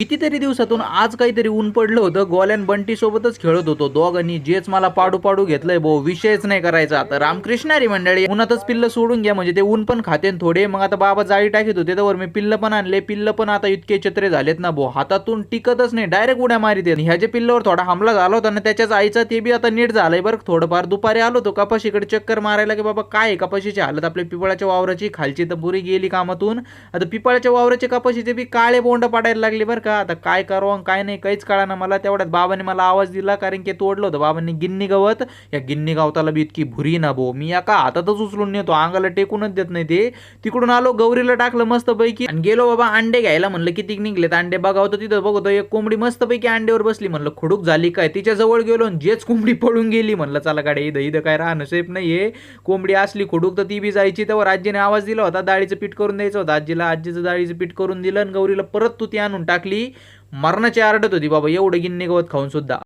कितीतरी दिवसातून आज काहीतरी ऊन पडलं होतं. गोल्यान बंटी सोबतच खेळत होतो दोघांनी. जेच मला पाडू पाडू घेतलंय भाऊ, विषयच नाही करायचा. आता रामकृष्ण हरी मंडळी, उन्हातच पिल्ल सोडून घ्या म्हणजे ते ऊन पण खातेन थोडे. मग आता बाबा जाळी टाकीत होते त्यावर मी पिल्ल पण आणले. पिल्ल पण आता इतके चत्रे झालेत ना भाऊ, हातातून टिकतच नाही, डायरेक्ट उड्या मारित. ह्याच्या पिल्लावर थोडा हमला झाला होता ना त्याच्याच आईचा, ते बी आता नीट झालंय बरं थोडंफार. दुपारी आलो तो कपाशीकडे चक्कर मारायला की बाबा काय कपाशीची हालत आपल्या पिपळाच्या वावराची खालची तर पुरी गेली कामातून. आता पिपळाच्या वावराचे कपाशीचे बी काळे बोंड पडायला लागले बरं का. आता काय करावं काय नाही काहीच कळाना मला. तेवढ्यात बाबांनी मला आवाज दिला, कारण की तोडलं होतं बाबांनी गिन्नी गवत. या गिन्नी गवताला बी इतकी भुरी ना भाऊ, मी एका हातातच उचलून नेतो, अंगाला टेकूनच देत नाही ते. तिकडून आलो, गौरीला टाकलं मस्त पैकी आणि गेलो बाबा अंडे घ्यायला. म्हणलं किती निघलेत अंडे बघावं, तर तिथं बघतो एक कोंबडी मस्त पैकी अंड्यावर बसली. म्हणलं खुडूक झाली काय, तिच्या जवळ गेलो आणि जेच कोंबडी पळून गेली. म्हणलं चला गाडी इथं इथं काय राहणं सेफ नाहीये. कोंबडी असली खुडूक तर ती बी जायची. तेव्हा आजीने आवाज दिला होता, डाळीचं पीठ करून द्यायचं होतं आजीला. आजीचं डाळीचं पीठ करून दिलं आणि गौरीला परत तू ती आणून टाकली. मरणाची आरडत होती बाबा, एवढं गिन्नी गवत खाऊन सुद्धा.